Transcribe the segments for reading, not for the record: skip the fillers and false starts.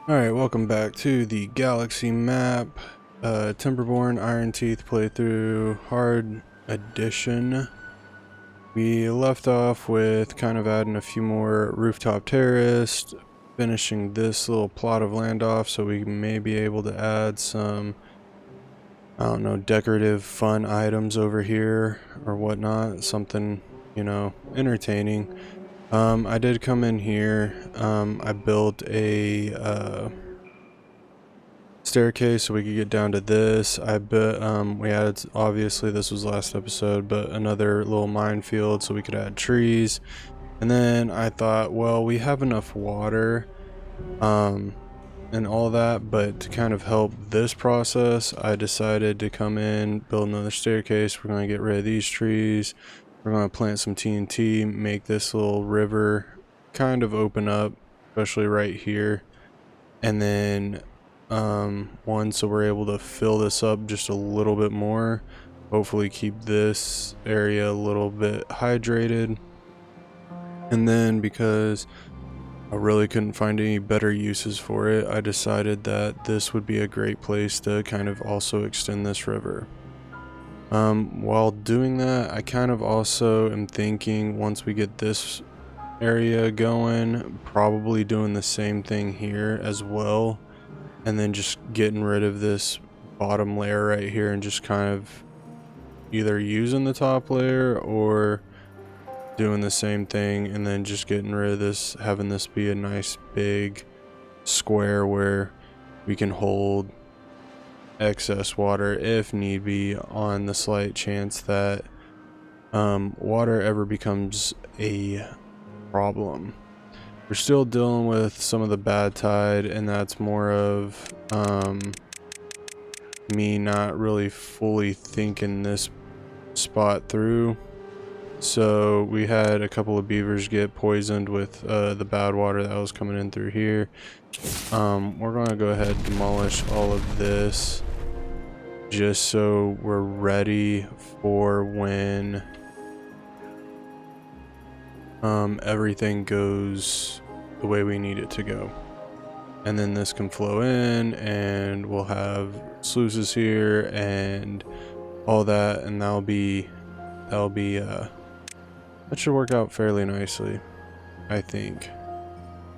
Alright, welcome back to the Galaxy map. Timberborn Iron Teeth playthrough hard edition. We left off with kind of adding a few more rooftop terrace, finishing this little plot of land off so we may be able to add some, I don't know, decorative fun items over here or whatnot. Something, you know, entertaining. I did come in here. I built a staircase so we could get down to this. I bet we added, obviously this was last episode, but another little minefield so we could add trees. And then I thought, well, we have enough water and all that, but to kind of help this process, I decided to come in, build another staircase. We're going to get rid of these trees. We're going to plant some TNT, make this little river kind of open up, especially right here. And then so we're able to fill this up just a little bit more. Hopefully keep this area a little bit hydrated. And then because I really couldn't find any better uses for it, I decided that this would be a great place to kind of also extend this river. While doing that, I kind of also am thinking once we get this area going, probably doing the same thing here as well, and then just getting rid of this bottom layer right here and just kind of either using the top layer or doing the same thing and then just getting rid of this, having this be a nice big square where we can hold excess water if need be, on the slight chance that water ever becomes a problem. We're still dealing with some of the bad tide, and that's more of me not really fully thinking this spot through. So we had a couple of beavers get poisoned with the bad water that was coming in through here. We're going to go ahead and demolish all of this just so we're ready for when everything goes the way we need it to go. And then this can flow in and we'll have sluices here and all that, and that should work out fairly nicely, I think.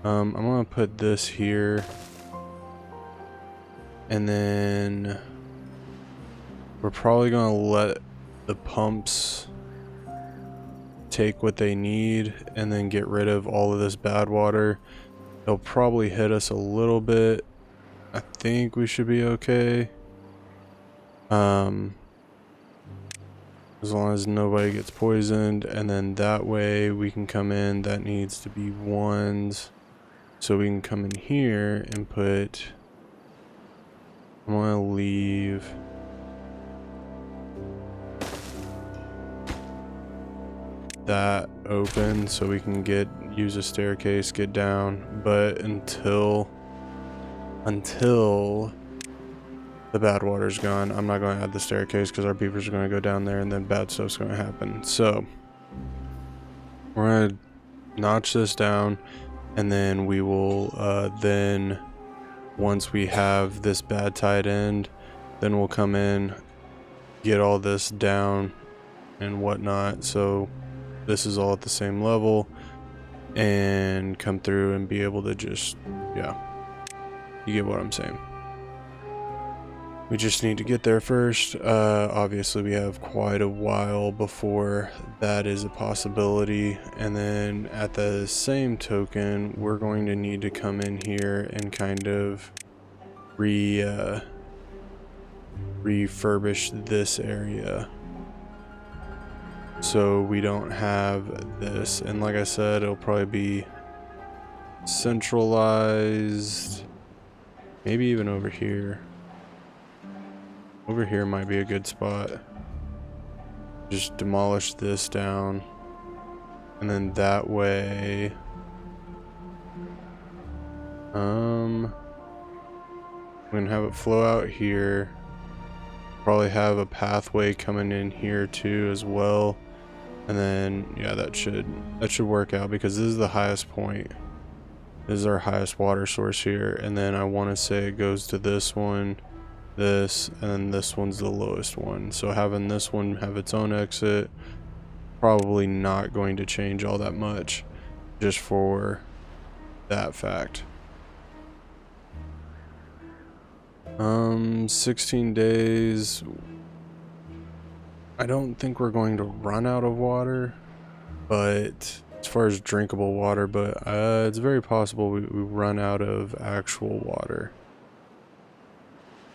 I'm gonna put this here, and then we're probably gonna let the pumps take what they need and then get rid of all of this bad water. It'll probably hit us a little bit. I think we should be okay. As long as nobody gets poisoned, and then that way we can come in. That needs to be ones, so we can come in here and put, I'm gonna leave that open so we can use a staircase, get down. But until the bad water's gone, I'm not going to add the staircase because our beavers are going to go down there and then bad stuff's going to happen. So we're going to notch this down, and then we will then once we have this bad tide end, then we'll come in, get all this down and whatnot, so this is all at the same level, and come through and be able to just, yeah, you get what I'm saying. We just need to get there first. Obviously we have quite a while before that is a possibility, and then at the same token we're going to need to come in here and kind of refurbish this area so we don't have this. And like I said, it'll probably be centralized, maybe even over here. Over here might be a good spot. Just demolish this down, and then that way I'm gonna have it flow out here. Probably have a pathway coming in here too as well. And then yeah, that should work out because this is the highest point. is our highest water source here, and then I want to say it goes to this one, this, and then this one's the lowest one. So having this one have its own exit, probably not going to change all that much, just for that fact. 16 days. I don't think we're going to run out of water, but as far as drinkable water, but it's very possible we run out of actual water.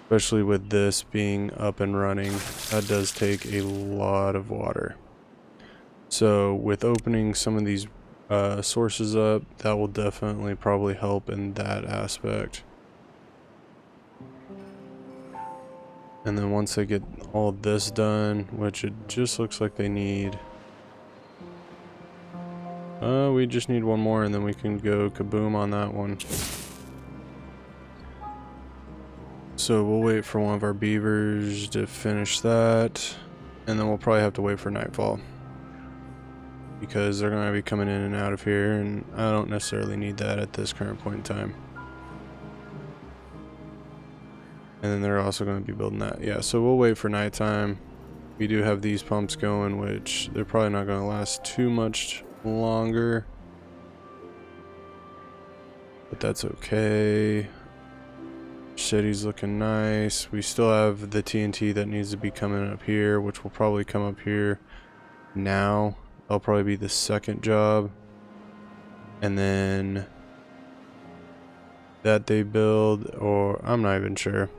Especially with this being up and running, that does take a lot of water. So with opening some of these sources up, that will definitely probably help in that aspect. And then once they get all this done, which it just looks like they need, we just need one more and then we can go kaboom on that one. So we'll wait for one of our beavers to finish that, and then we'll probably have to wait for nightfall, because they're going to be coming in and out of here, and I don't necessarily need that at this current point in time. And then they're also going to be building that. Yeah, so we'll wait for nighttime. We do have these pumps going, which they're probably not going to last too much longer, but that's okay. City's looking nice. We still have the TNT that needs to be coming up here, which will probably come up here now. That'll probably be the second job. And then that they build, or I'm not even sure.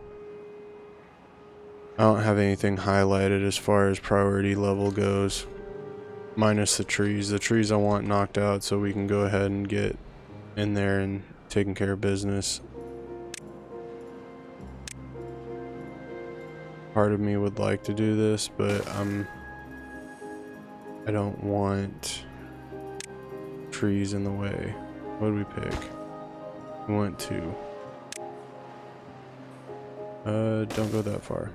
I don't have anything highlighted as far as priority level goes, minus the trees. The trees I want knocked out so we can go ahead and get in there and taking care of business. Part of me would like to do this, but I don't want trees in the way. What did we pick? We went 2. Don't go that far.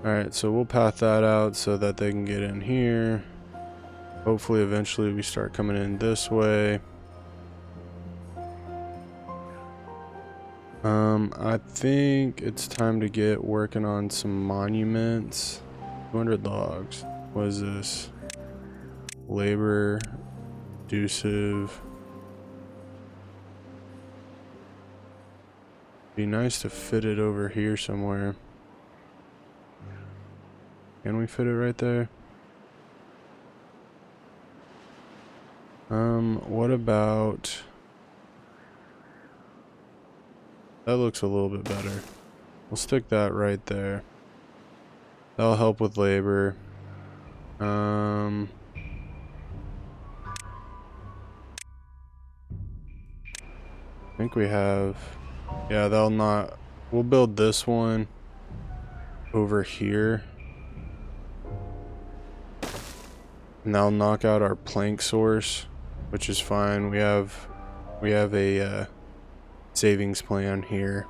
Alright, so we'll path that out so that they can get in here. Hopefully eventually we start coming in this way. I think it's time to get working on some monuments. 200 logs. What is this? Labor, conducive. Be nice to fit it over here somewhere. Can we fit it right there? What about... That looks a little bit better. We'll stick that right there. That'll help with labor. I think we have... Yeah, that'll not... We'll build this one over here. And that'll knock out our plank source, which is fine. We have a savings plan here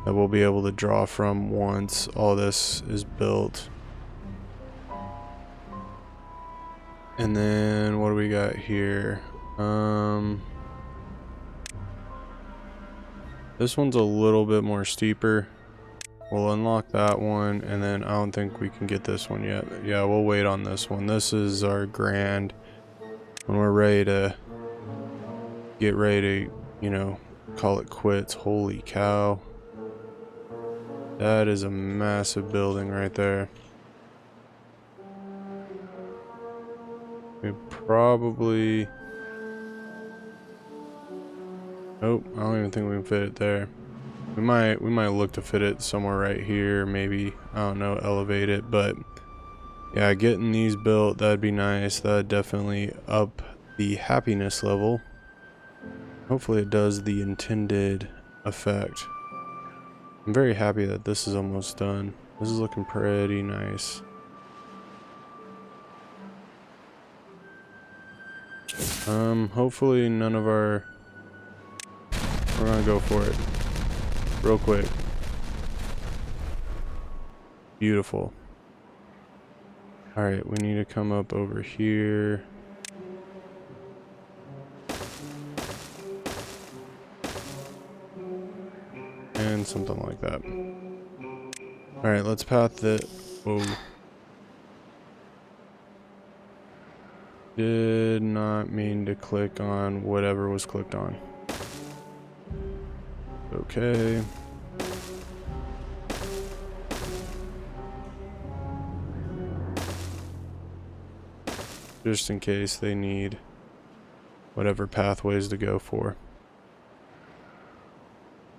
that we'll be able to draw from once all this is built. And then what do we got here? This one's a little bit more steeper. We'll unlock that one, and then I don't think we can get this one yet. Yeah, we'll wait on this one. This is our grand. When we're ready to get ready to, you know, call it quits. Holy cow. That is a massive building right there. We probably... Nope, I don't even think we can fit it there. We might look to fit it somewhere right here, maybe, I don't know, elevate it, but yeah, getting these built, that'd be nice. That'd definitely up the happiness level. Hopefully it does the intended effect. I'm very happy that this is almost done. This is looking pretty nice. Hopefully none of our... We're gonna go for it. Real quick. Beautiful. Alright, we need to come up over here. and something like that. Alright, let's path the... Whoa. Did not mean to click on whatever was clicked on. Okay. Just in case they need whatever pathways to go for.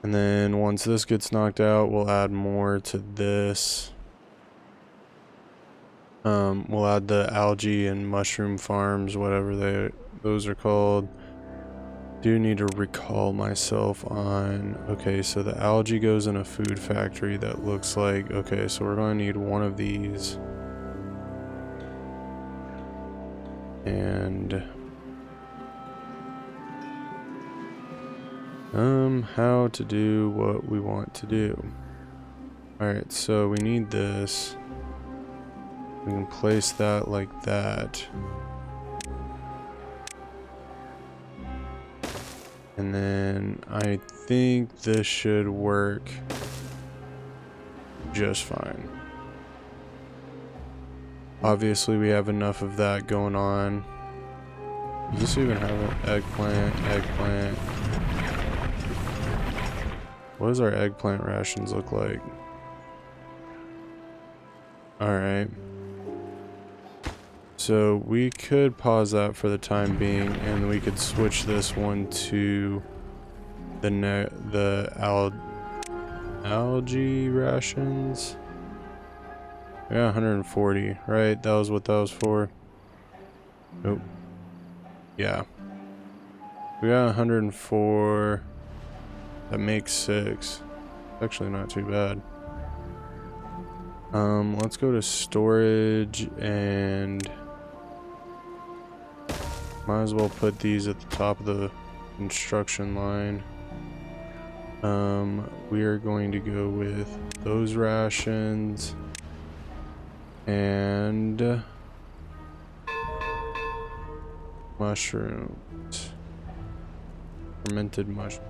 And then once this gets knocked out, we'll add more to this. We'll add the algae and mushroom farms, whatever those are called. Do need to recall myself on, okay, so the algae goes in a food factory that looks like, okay, so we're going to need one of these. And how to do what we want to do. Alright, so we need this. We can place that like that. And then I think this should work just fine. Obviously we have enough of that going on. Does this even have an eggplant? Eggplant. What does our eggplant rations look like? Alright. So we could pause that for the time being, and we could switch this one to the algae rations. Yeah, 140, right? That was what that was for. Nope. Yeah. We got 104. That makes 6. Actually not too bad. Let's go to storage and might as well put these at the top of the construction line. We are going to go with those rations and mushrooms. Fermented mushrooms.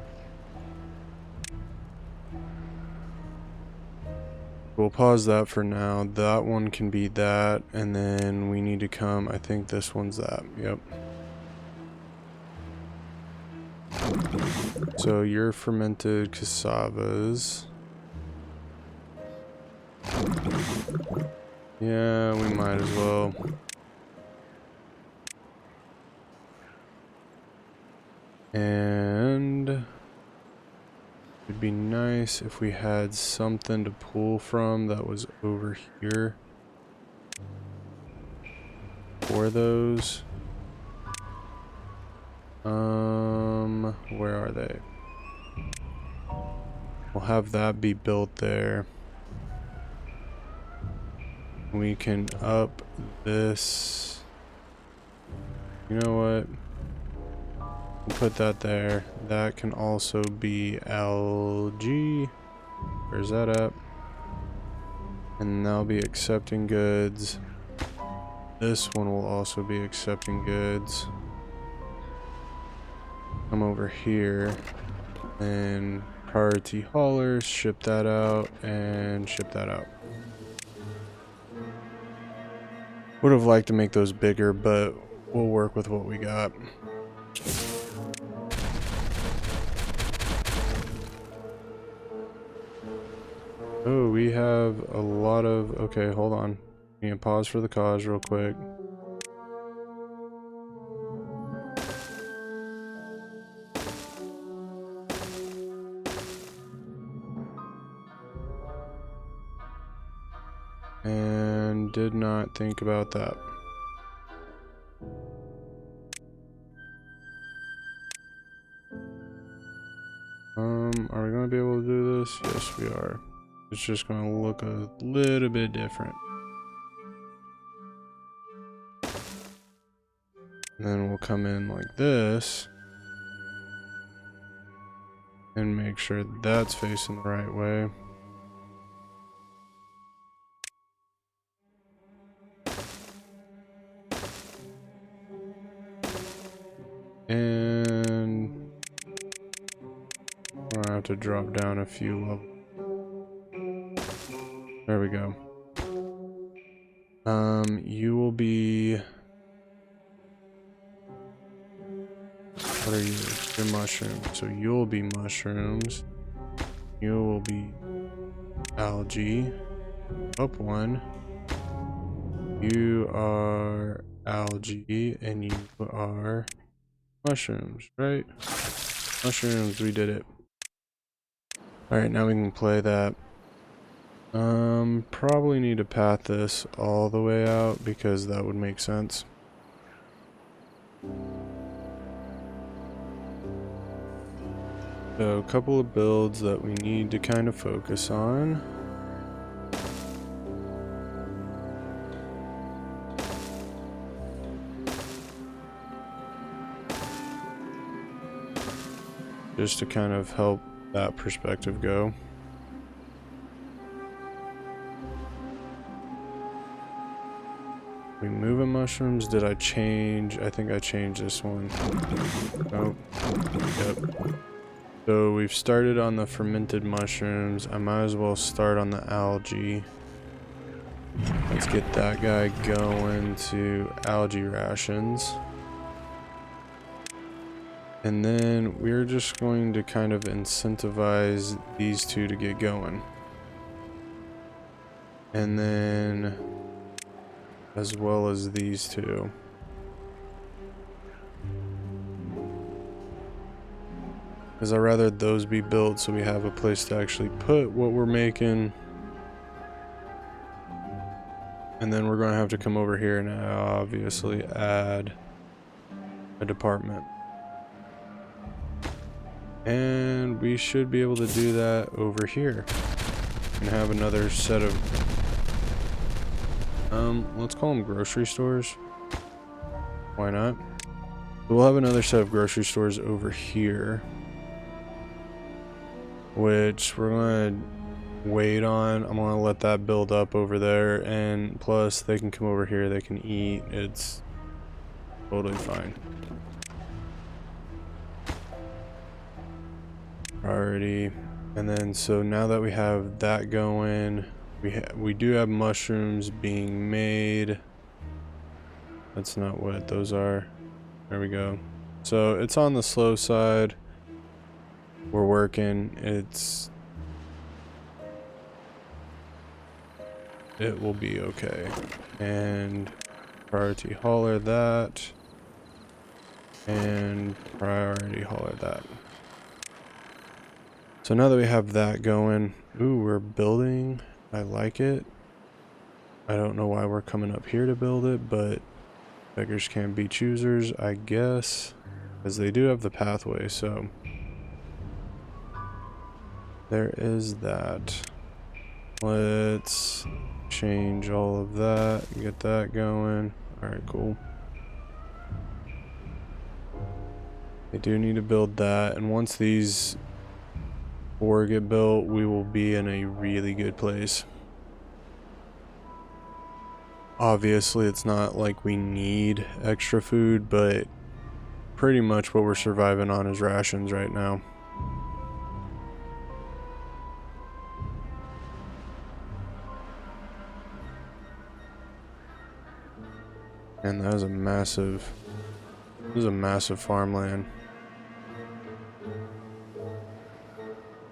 We'll pause that for now. That one can be that, and then we need to come, I think this one's that. Yep. So your fermented cassavas. Yeah, we might as well. And it'd be nice if we had something to pull from that was over here for those. Where are they? We'll have that be built there. We can up this. You know what? We'll put that there. That can also be algae. Where's that at? And that'll be accepting goods. This one will also be accepting goods. Come over here and priority haulers, ship that out and ship that out. Would have liked to make those bigger, but we'll work with what we got. Oh, we have a lot of... Okay, hold on. We can pause for the cause real quick. And did not think about that. Are we going to be able to do this? Yes, we are. It's just going to look a little bit different. And then we'll come in like this. And make sure that's facing the right way. And I'm gonna have to drop down a few levels. There we go. You will be... What are you? You're mushrooms. So you'll be mushrooms. You will be algae. Up one. You are algae and you are mushrooms, right? Mushrooms, we did it. Alright, now we can play that. Probably need to path this all the way out because that would make sense. So a couple of builds that we need to kind of focus on. Just to kind of help that perspective go. We moving mushrooms? Did I change? I think I changed this one. Oh, yep. So we've started on the fermented mushrooms. I might as well start on the algae. Let's get that guy going to algae rations. And then we're just going to kind of incentivize these two to get going. And then as well as these two. Because I'd rather those be built so we have a place to actually put what we're making. And then we're going to have to come over here and obviously add a department. And we should be able to do that over here. And have another set of... let's call them grocery stores. Why not? We'll have another set of grocery stores over here. Which we're going to wait on. I'm going to let that build up over there. And plus, they can come over here. They can eat. It's totally fine. Priority. And then, so now that we have that going, we do have mushrooms being made. That's not what those are. There we go. So it's on the slow side. We're working. It will be okay. And priority hauler that. And priority hauler that. So now that we have that going, ooh, we're building. I like it. I don't know why we're coming up here to build it, but beggars can't be choosers, I guess. Because they do have the pathway, so there is that. Let's change all of that, get that going. Alright, cool. They do need to build that, and once these 4 get built, we will be in a really good place. Obviously, it's not like we need extra food, but pretty much what we're surviving on is rations right now. And that is a massive, this is a massive farmland.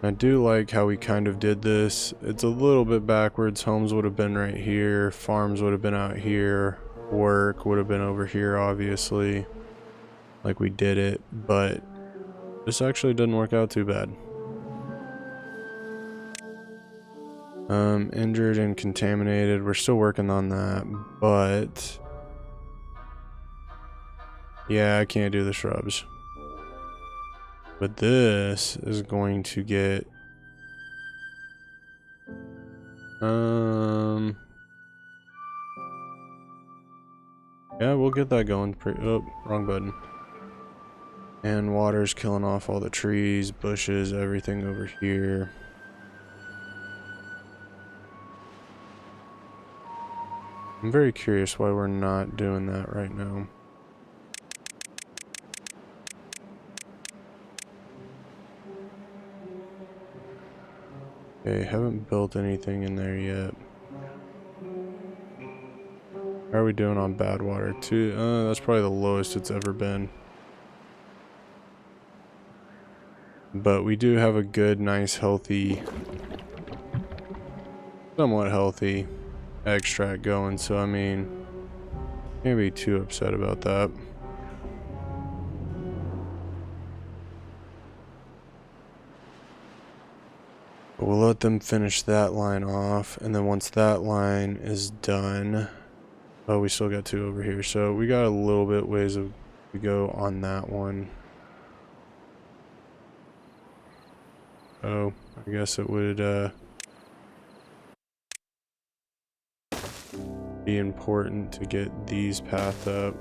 I do like how we kind of did this. It's a little bit backwards. Homes would have been right here. Farms would have been out here. Work would have been over here, obviously. Like we did it, but this actually didn't work out too bad. Injured and contaminated. We're still working on that, but yeah, I can't do the shrubs. But this is going to get yeah, we'll get that going. Oh, wrong button. And water's killing off all the trees, bushes, everything over here. I'm very curious why we're not doing that right now. Okay, haven't built anything in there yet. How are we doing on bad water? That's probably the lowest it's ever been. But we do have a good, nice, healthy, somewhat healthy extract going, so I mean, can't be too upset about that. But we'll let them finish that line off, and then once that line is done, oh, we still got 2 over here, so we got a little bit ways to go on that one. Oh, I guess it would be important to get these path up.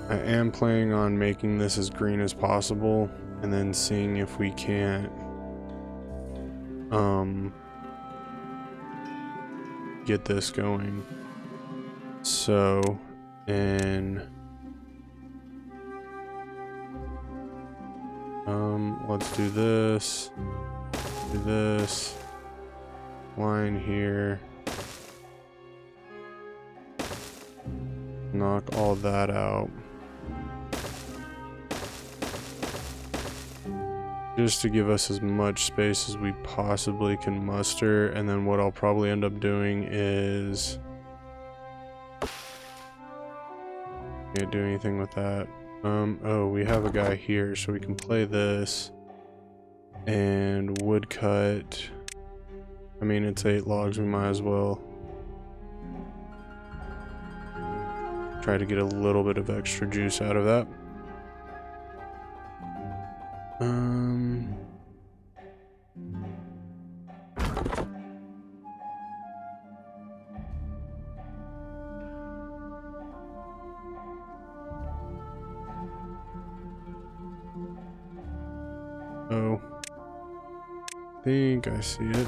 I am planning on making this as green as possible and then seeing if we can't get this going. So, let's do this line here, knock all that out, just to give us as much space as we possibly can muster. And then what I'll probably end up doing is can't do anything with that. Oh, we have a guy here, so we can play this and woodcut. I mean, it's 8 logs, we might as well try to get a little bit of extra juice out of that. Oh, I think I see it.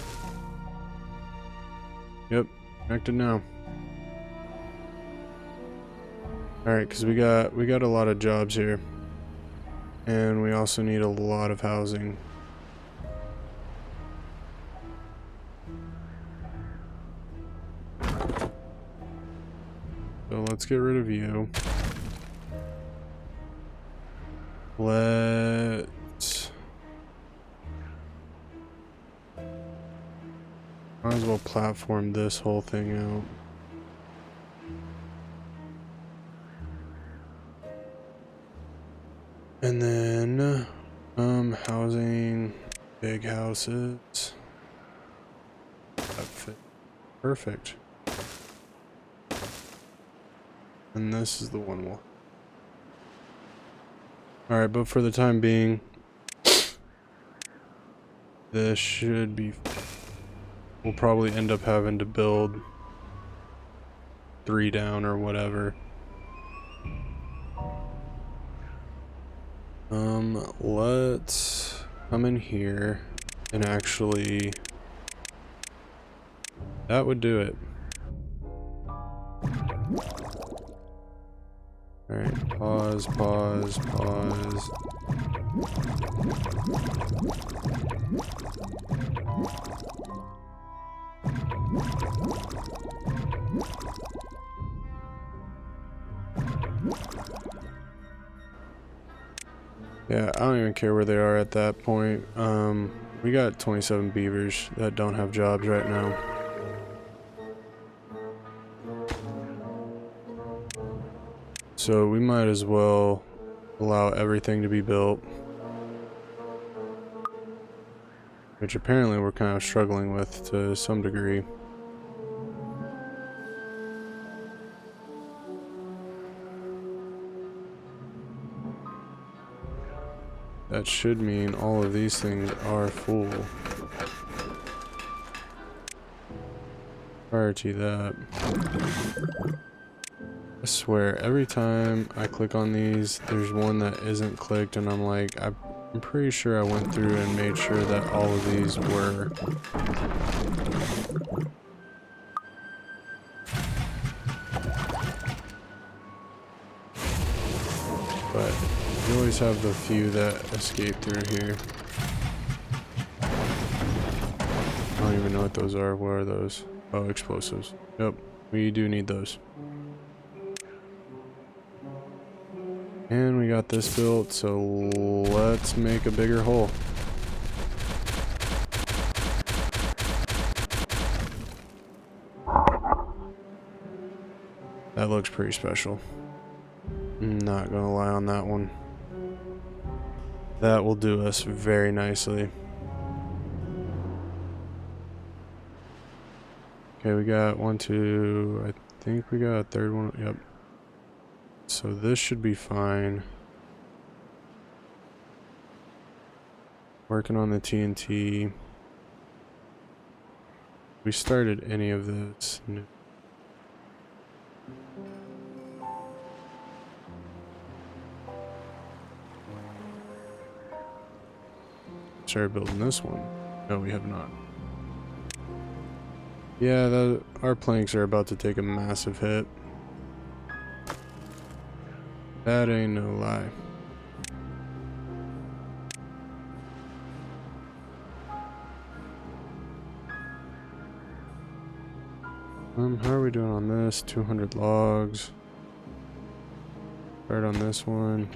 Yep, connected now. Alright, because we got a lot of jobs here. And we also need a lot of housing. So let's get rid of you. Let's... might as well platform this whole thing out. And then, housing, big houses. That fit perfect. And this is the one we'll... Alright, but for the time being, this should be... We'll probably end up having to build 3 down or whatever. Let's come in here and actually... That would do it. Alright, pause. Yeah, I don't even care where they are at that point. We got 27 beavers that don't have jobs right now. So we might as well allow everything to be built. Which apparently we're kind of struggling with to some degree. That should mean all of these things are full. Prior to that, I swear every time I click on these, there's one that isn't clicked, and I'm like, I'm pretty sure I went through and made sure that all of these were. But you always have the few that escape through here. even know what those are. What are those? Oh, explosives. Yep, we do need those. And we got this built, so let's make a bigger hole. That looks pretty special. Not gonna lie on that one. That will do us very nicely. Okay, we got 1, 2, I think we got a third one. Yep. So this should be fine. Working on the TNT. We started any of this. No. Started building this one. No, we have not. Yeah, our planks are about to take a massive hit. That ain't no lie. How are we doing on this? 200 logs. Start on this one.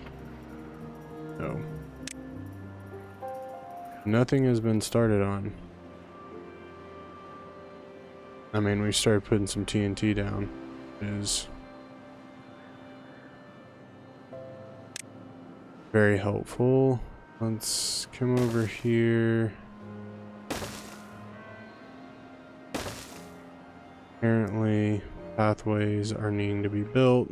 No. Nothing has been started on. I mean, we started putting some TNT down. Is very helpful. Let's come over here. Apparently, pathways are needing to be built.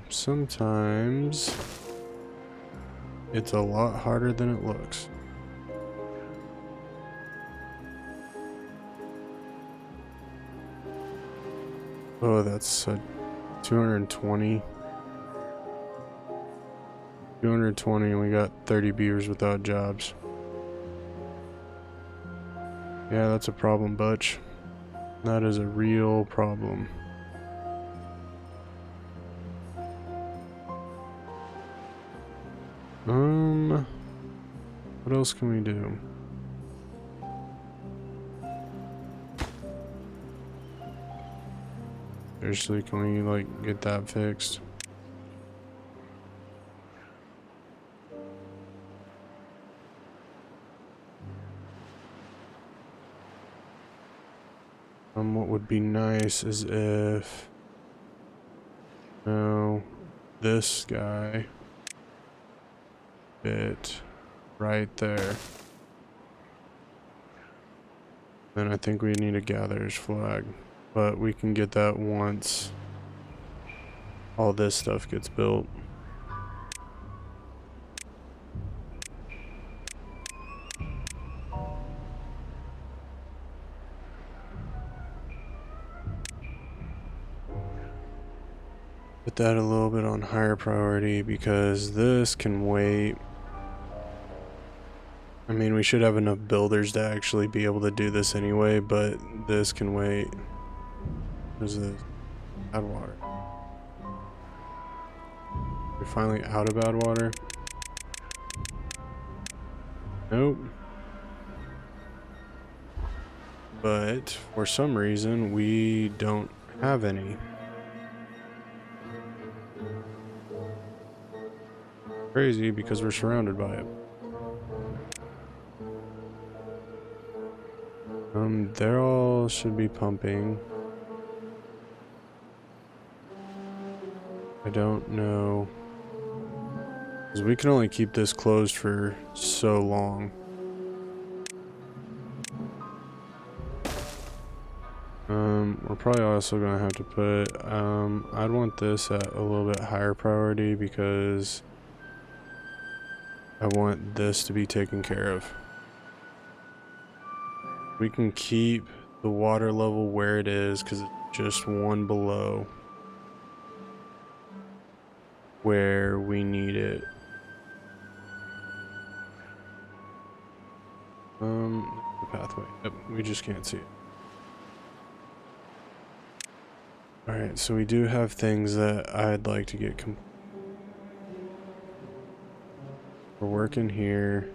Sometimes it's a lot harder than it looks. Oh, that's 220. 220, and we got 30 beavers without jobs. Yeah, that's a problem, Butch. That is a real problem. What else can we do? Seriously, can we, like, get that fixed? What would be nice is if... No, this guy fit right there. Then I think we need a gatherer's flag, but we can get that once all this stuff gets built. Put that a little bit on higher priority because this can wait. I mean, we should have enough builders to actually be able to do this anyway, but this can wait. What is this? Bad water. We're finally out of bad water. Nope. But for some reason, we don't have any. Crazy because we're surrounded by it. They all should be pumping. I don't know. Because we can only keep this closed for so long. We're probably also going to have to put, I'd want this at a little bit higher priority because I want this to be taken care of. We can keep the water level where it is because it's just one below where we need it. The pathway. Yep, we just can't see it. Alright, so we do have things that I'd like to get we're working here,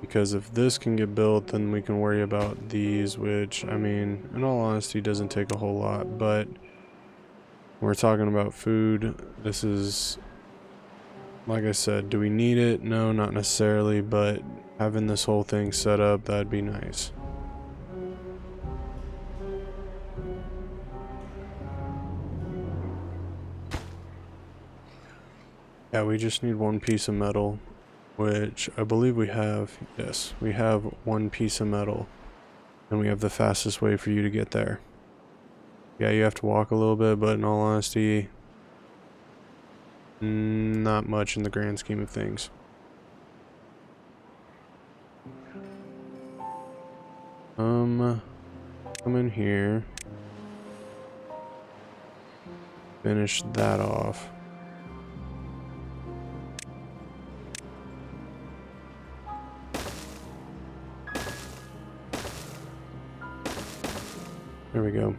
because if this can get built, then we can worry about these, which, I mean, in all honesty, doesn't take a whole lot, but we're talking about food. This is, like I said, do we need it? No, not necessarily, but having this whole thing set up, that'd be nice. Yeah, we just need one piece of metal, which I believe we have. Yes, we have one piece of metal, and we have the fastest way for you to get there. Yeah, you have to walk a little bit, but in all honesty, not much in the grand scheme of things. Come in here. Finish that off. There we go.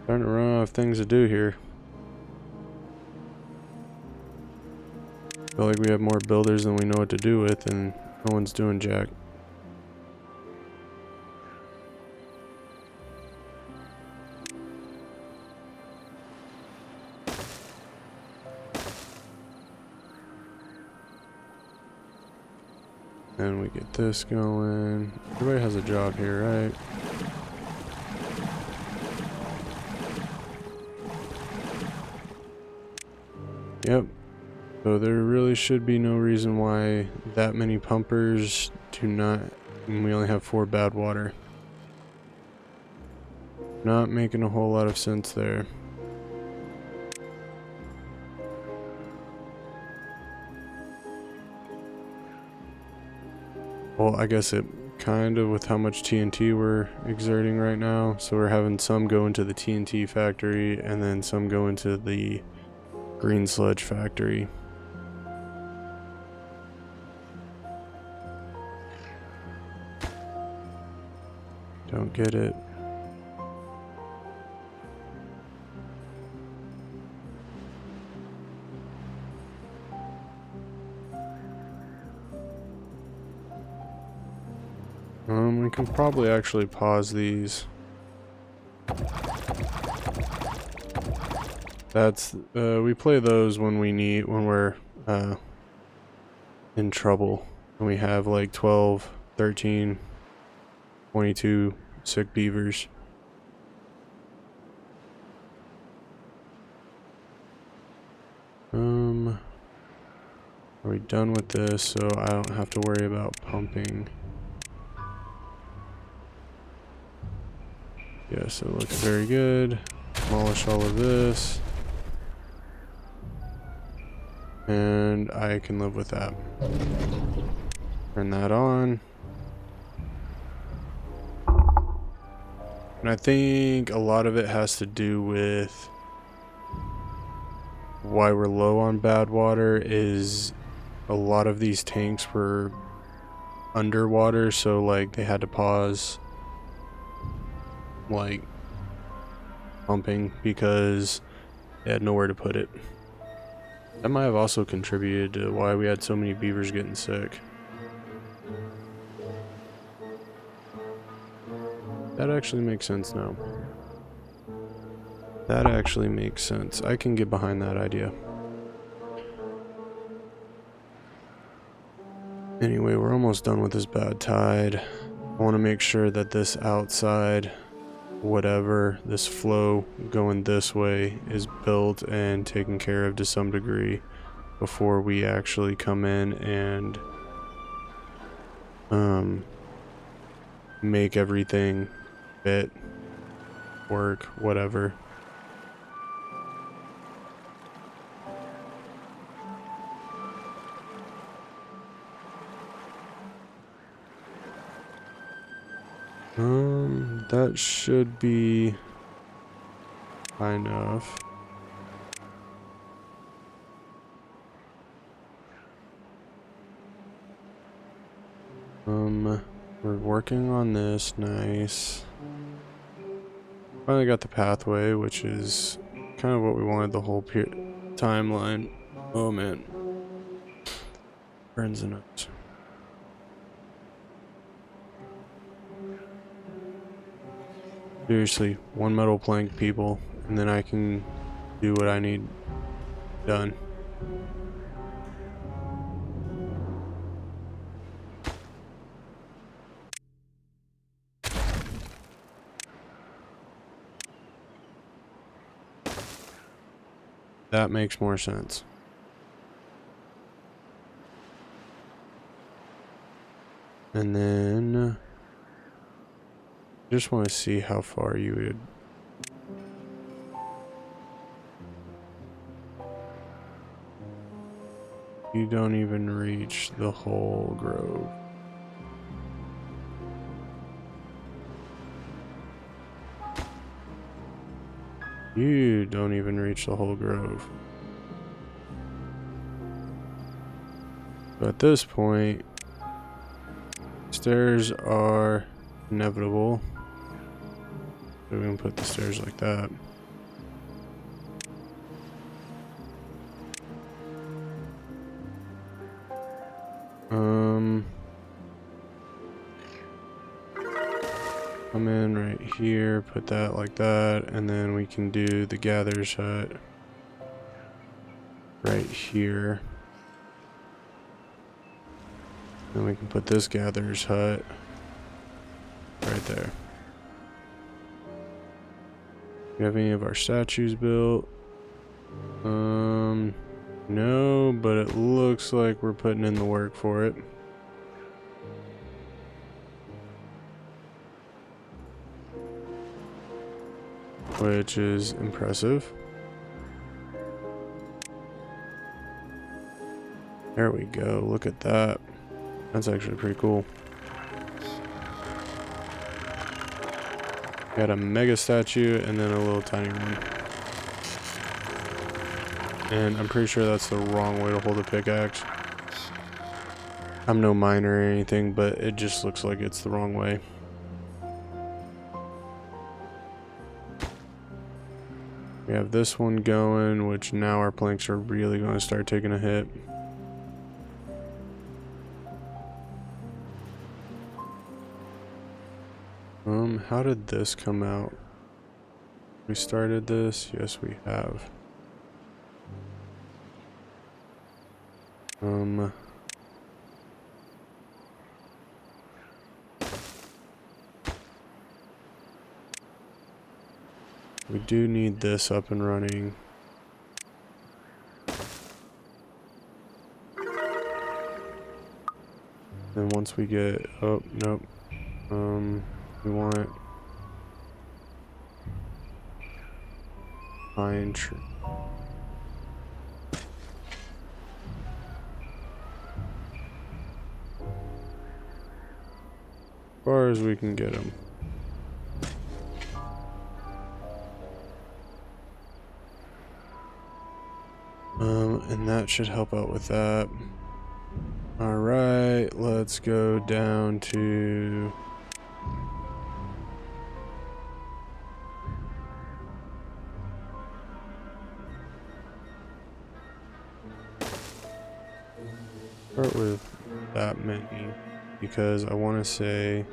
Starting to run out of things to do here. Feel like we have more builders than we know what to do with, and no one's doing jack. And we get this going. Everybody has a job here, right? Yep. So there really should be no reason why that many pumpers do not, and we only have 4 bad water. Not making a whole lot of sense there. Well, I guess it kind of, with how much TNT we're exerting right now. So we're having some go into the TNT factory and then some go into the green sludge factory. Don't get it. We can probably actually pause these. That's, we play those when we're, in trouble. And we have like 12, 13, 22 sick beavers. Are we done with this so I don't have to worry about pumping? Yes, it looks very good. Demolish all of this. And I can live with that. Turn that on. And I think a lot of it has to do with why we're low on bad water is a lot of these tanks were underwater, so like they had to pause like pumping because they had nowhere to put it. That might have also contributed to why we had so many beavers getting sick. That actually makes sense now. That actually makes sense. I can get behind that idea. Anyway, we're almost done with this bad tide. I want to make sure that this outside, whatever, this flow going this way is built and taken care of to some degree before we actually come in and make everything fit, work, whatever. That should be high enough. We're working on this. Nice. Finally got the pathway, which is kind of what we wanted the whole timeline. Oh man. Burns the nose. Seriously, one metal plank, people, and then I can do what I need done. That makes more sense. And then just want to see how far you would. You don't even reach the whole grove. You don't even reach the whole grove. So at this point, stairs are inevitable. So we're gonna put the stairs like that. Come in right here, put that like that, and then we can do the gatherer's hut right here. Then we can put this gatherer's hut right there. Do we have any of our statues built? No, but it looks like we're putting in the work for it. Which is impressive. There we go, look at that. That's actually pretty cool. Got a mega statue and then a little tiny one. And I'm pretty sure that's the wrong way to hold a pickaxe. I'm no miner or anything, but it just looks like it's the wrong way. We have this one going, which now our planks are really going to start taking a hit. How did this come out? We started this? Yes, we have. We do need this up and running. Then once we get, oh, nope. We want pine tree. As far as we can get them. And that should help out with that. Alright, let's go down to start with that many because I want to say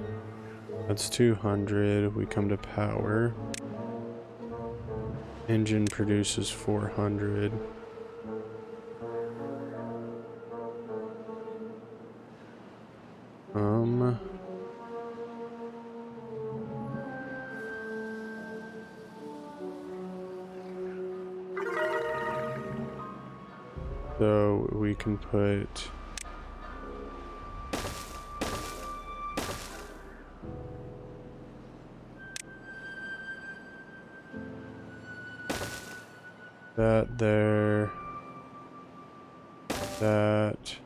that's 200. We come to power. Engine produces 400. So we can put that there, that.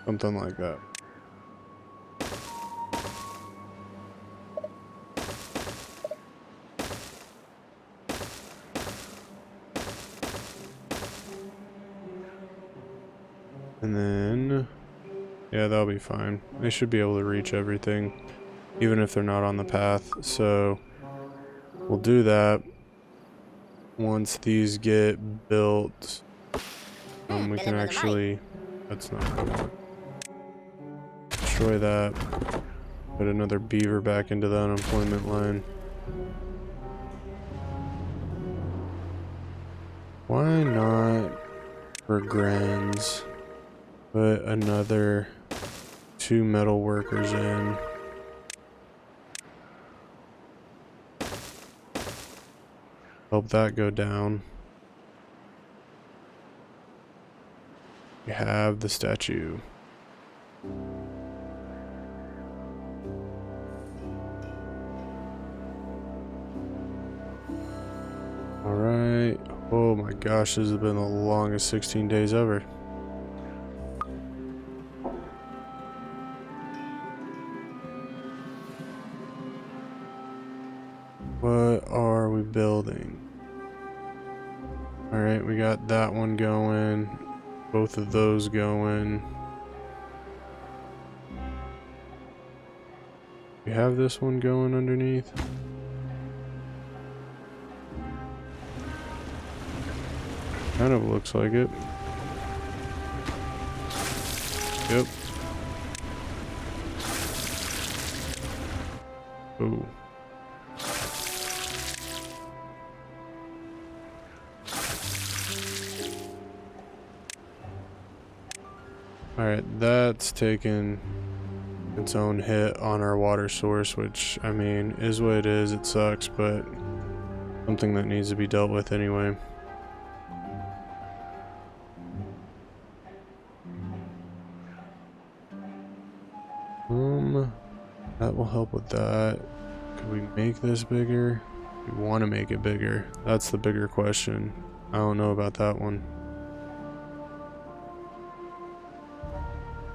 Something like that. And then, yeah, that'll be fine. They should be able to reach everything, even if they're not on the path. So we'll do that. Once these get built, we can actually, that's not good. Destroy that. Put another beaver back into the unemployment line. Why not, for Grens, put another 2 metal workers in? Help that go down. We have the statue. Alright. Oh my gosh, this has been the longest 16 days ever. What are we building? Alright, we got that one going. Both of those going. We have this one going underneath. Kind of looks like it. Yep. Ooh. Alright, that's taken its own hit on our water source, which, I mean, is what it is. It sucks, but something that needs to be dealt with anyway. That will help with that. Could we make this bigger? We want to make it bigger. That's the bigger question. I don't know about that one.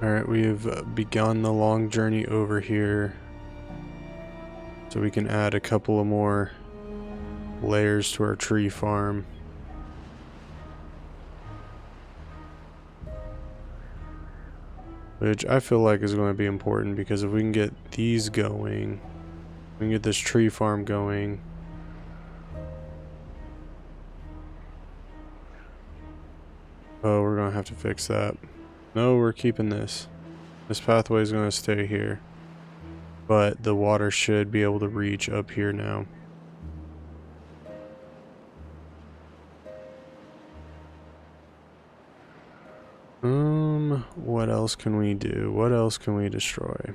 Alright, we have begun the long journey over here. So we can add a couple of more layers to our tree farm. Which I feel like is going to be important, because if we can get these going, we can get this tree farm going. Oh, we're going to have to fix that. No, we're keeping this. This pathway is going to stay here. But the water should be able to reach up here now. What else can we do? What else can we destroy?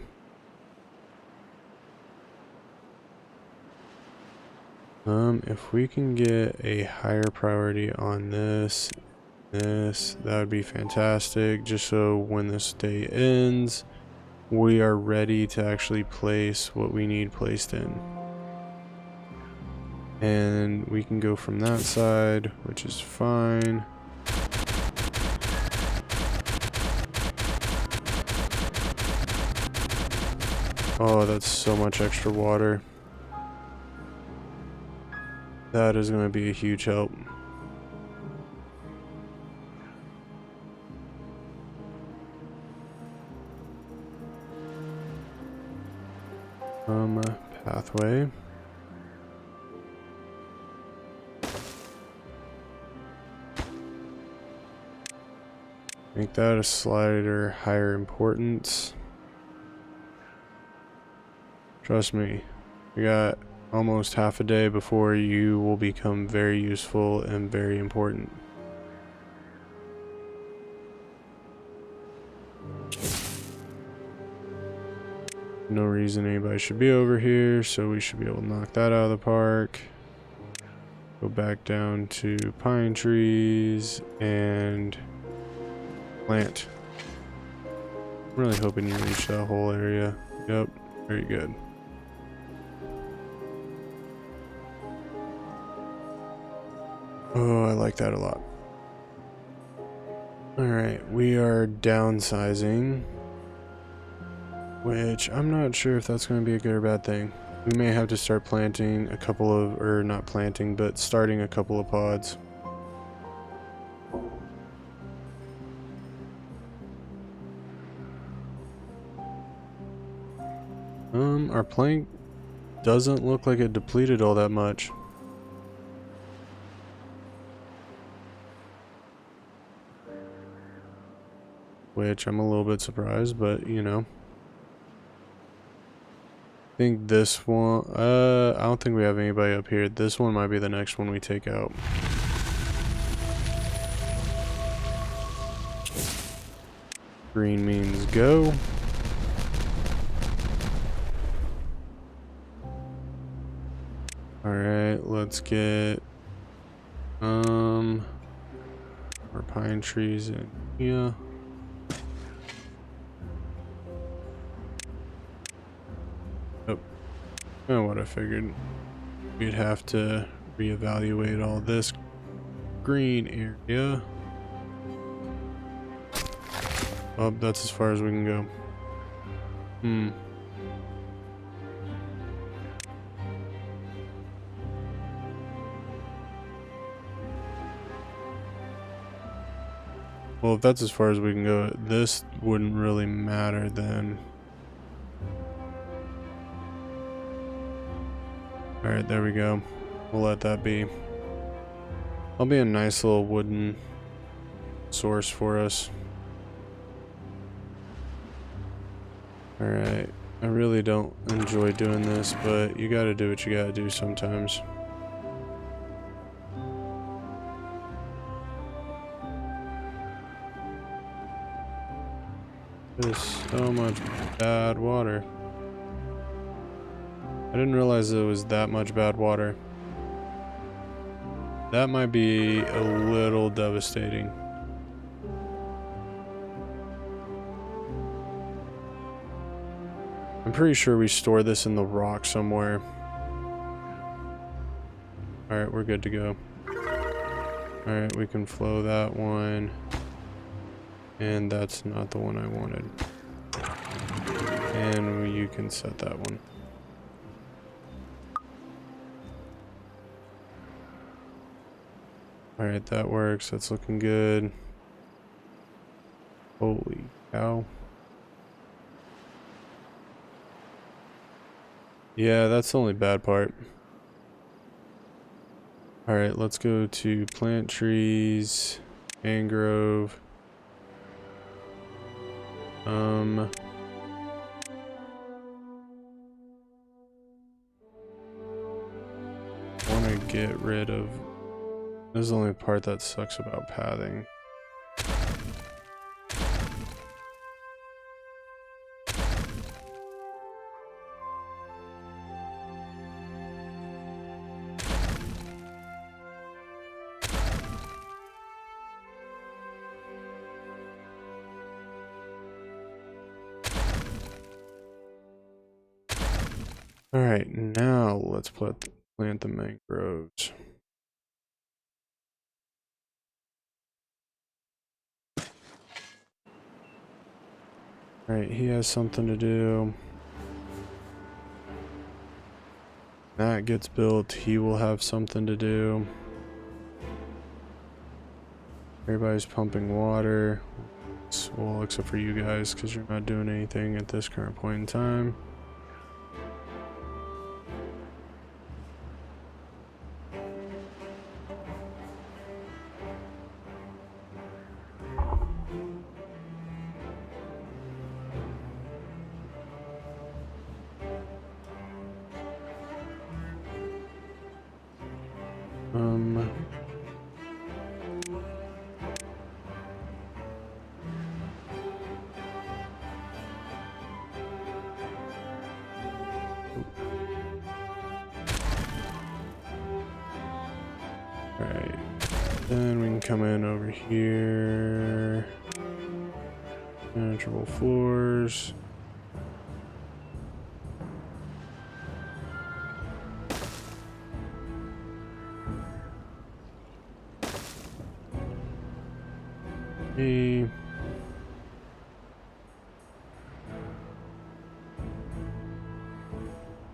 If we can get a higher priority on this, that would be fantastic. Just so when this day ends, we are ready to actually place what we need placed in. And we can go from that side, which is fine. Oh, that's so much extra water. That is going to be a huge help. Pathway. Make that a slider higher importance. Trust me, we got almost half a day before you will become very useful and very important. No reason anybody should be over here, so we should be able to knock that out of the park. Go back down to pine trees and plant. I'm really hoping you reach that whole area. Yep, very good. Oh, I like that a lot. Alright, we are downsizing, which I'm not sure if that's going to be a good or bad thing. We may have to start planting a couple of, or not planting, but starting a couple of pods. Our plank doesn't look like it depleted all that much. Which I'm a little bit surprised, but you know. I think this one, I don't think we have anybody up here. This one might be the next one we take out. Green means go. Alright, let's get our pine trees in here. Oh, what I figured. We'd have to reevaluate all this green area. Oh, that's as far as we can go. Well, if that's as far as we can go, this wouldn't really matter then. Alright, there we go. We'll let that be. That'll be a nice little wooden source for us. Alright, I really don't enjoy doing this, but you gotta do what you gotta do sometimes. There's so much bad water. I didn't realize it was that much bad water. That might be a little devastating. I'm pretty sure we store this in the rock somewhere. Alright, we're good to go. Alright, we can flow that one. And that's not the one I wanted. And you can set that one. Alright, that works. That's looking good. Holy cow. Yeah, that's the only bad part. Alright, let's go to plant trees, mangrove. I want to get rid of. This is the only part that sucks about pathing. Alright, now let's plant the mangroves. Alright, he has something to do. That gets built, he will have something to do. Everybody's pumping water. Well, except for you guys, because you're not doing anything at this current point in time. Right, then we can come in over here. Manageable floors.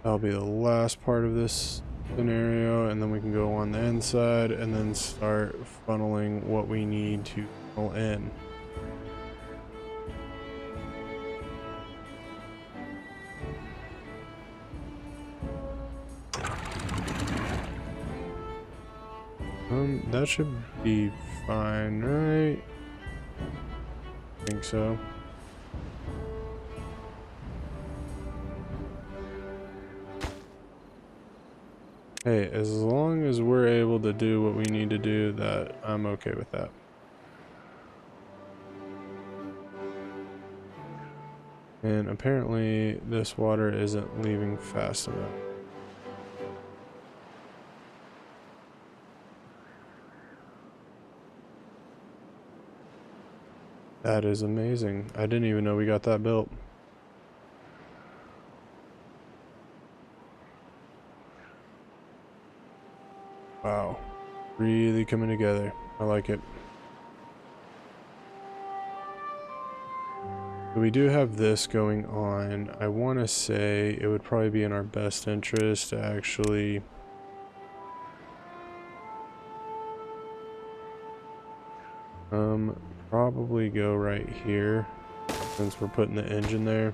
That'll be the last part of this scenario, and then we can go on the inside and then start funneling what we need to funnel in. That should be fine, right? I think so. Hey, as long as we're able to do what we need to do, that I'm okay with that. And apparently this water isn't leaving fast enough. That is amazing. I didn't even know we got that built. Wow. Really coming together. I like it. We do have this going on. I want to say it would probably be in our best interest to actually probably go right here since we're putting the engine there.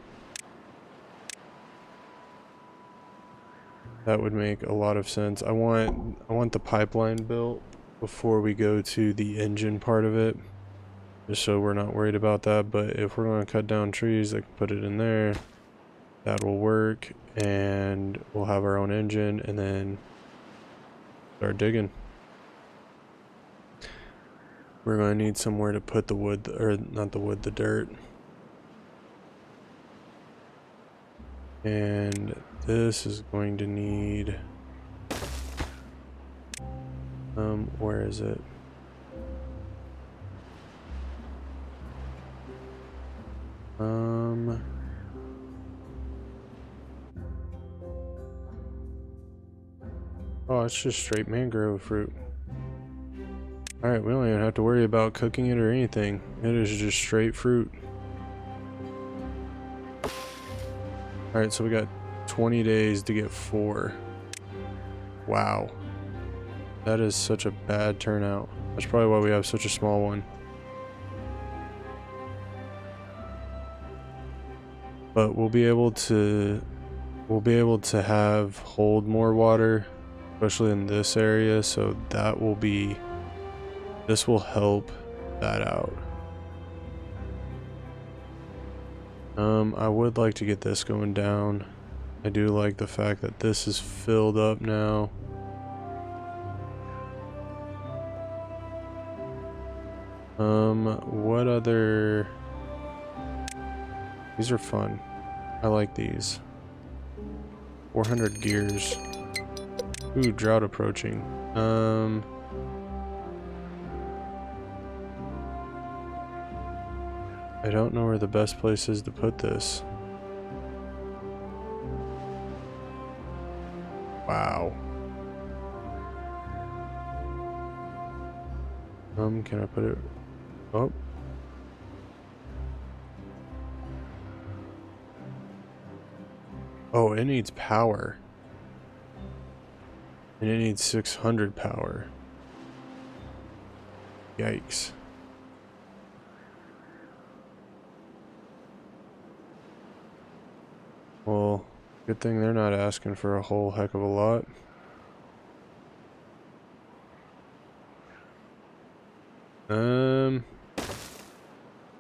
That would make a lot of sense. I want the pipeline built before we go to the engine part of it, just so we're not worried about that. But if we're going to cut down trees, I can put it in there. That will work, and we'll have our own engine, and then start digging. We're going to need somewhere to put the wood, or not the wood, the dirt. And this is going to need, where is it? Oh, it's just straight mangrove fruit. Alright, we don't even have to worry about cooking it or anything. It is just straight fruit. Alright, so we got 20 days to get 4. Wow. That is such a bad turnout. That's probably why we have such a small one. But we'll be able to hold more water, especially in this area, so this will help that out. I would like to get this going down. I do like the fact that this is filled up now. What other... These are fun. I like these. 400 gears. Ooh, drought approaching. I don't know where the best place is to put this. Wow. Can I put it? Oh. Oh, it needs power. And it needs 600 power. Yikes. Well, good thing they're not asking for a whole heck of a lot.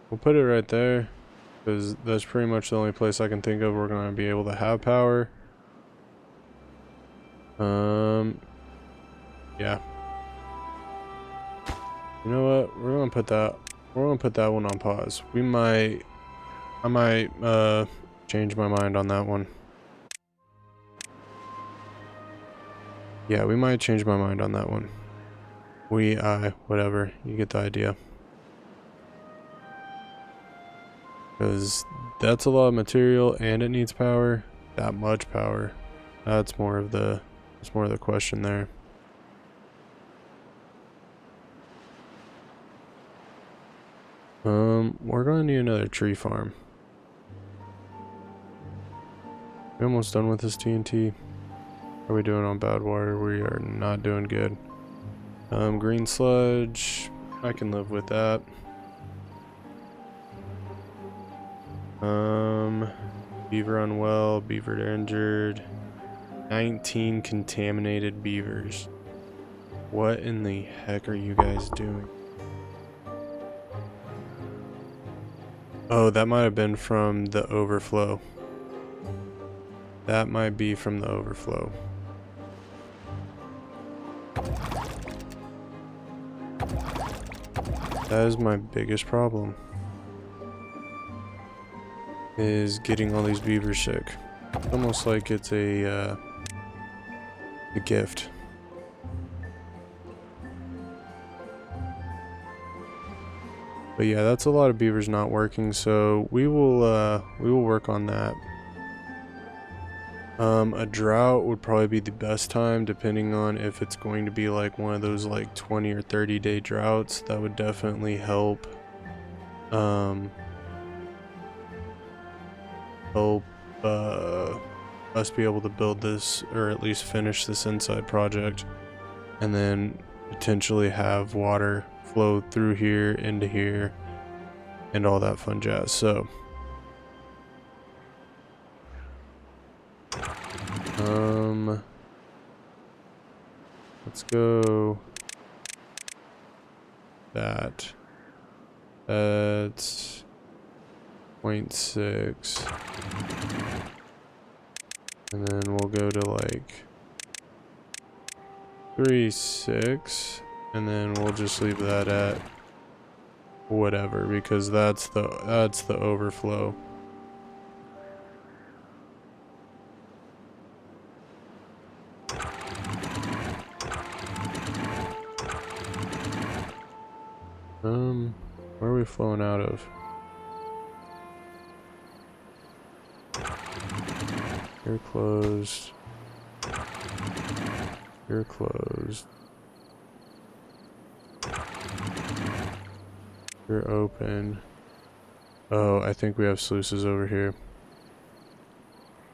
We'll put it right there, because that's pretty much the only place I can think of we're going to be able to have power. Yeah. You know what? We're going to put that one on pause. I might change my mind on that one. Yeah, we might change my mind on that one. Whatever. You get the idea. Because that's a lot of material and it needs power. That much power. That's more of the question there. We're gonna need another tree farm. We almost done with this TNT. How are we doing on bad water? We are not doing good. Green sludge. I can live with that. Beaver unwell, beaver injured. 19 contaminated beavers. What in the heck are you guys doing? Oh, that might have been from the overflow. That might be from the overflow. That is my biggest problem. Is getting all these beavers sick. It's almost like it's a gift. But yeah, that's a lot of beavers not working, so we will work on that. A drought would probably be the best time, depending on if it's going to be like one of those like 20 or 30 day droughts. That would definitely help. Help us be able to build this, or at least finish this inside project, and then potentially have water flow through here into here and all that fun jazz. So let's go that's 0.6, and then we'll go to like 3.6, and then we'll just leave that at whatever, because that's the overflow. Where are we flowing out of? You're closed. You're closed. You're open. Oh, I think we have sluices over here.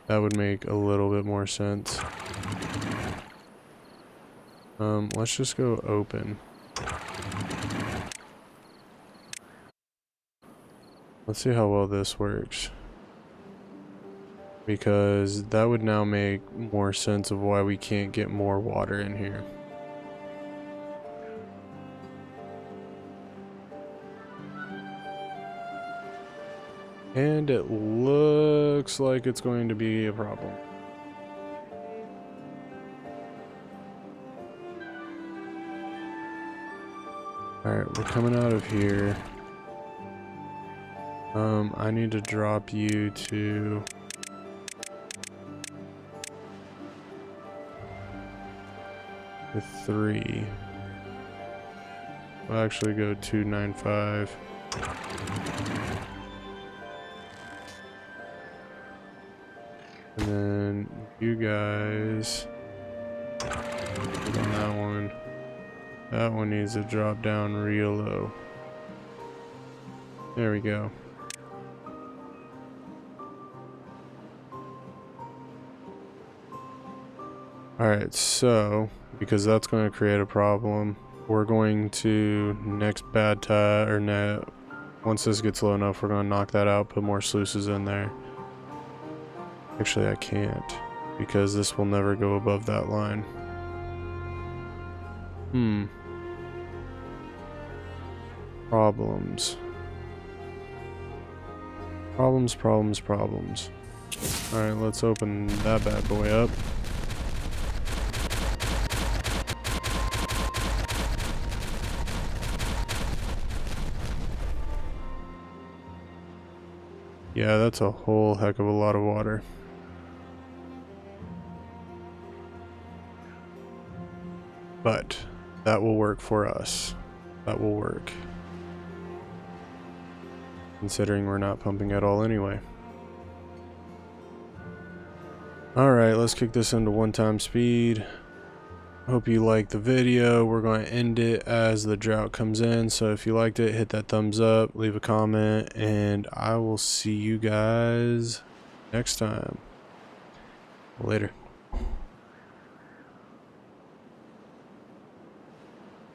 That would make a little bit more sense. Let's just go open. Let's see how well this works. Because that would now make more sense of why we can't get more water in here. And it looks like it's going to be a problem. Alright, we're coming out of here. I need to drop you to the 3. We'll actually go 295. And then you guys put on that one. That one needs to drop down real low. There we go. Alright, so because that's going to create a problem, we're going to next bad tide, or once this gets low enough, we're going to knock that out, put more sluices in there. Actually, I can't, because this will never go above that line. Problems. Problems. Alright, let's open that bad boy up. Yeah, that's a whole heck of a lot of water. But that will work for us. That will work. Considering we're not pumping at all anyway. Alright, let's kick this into 1x speed. Hope you liked the video. We're going to end it as the drought comes in. So if you liked it, hit that thumbs up, leave a comment, and I will see you guys next time. Later.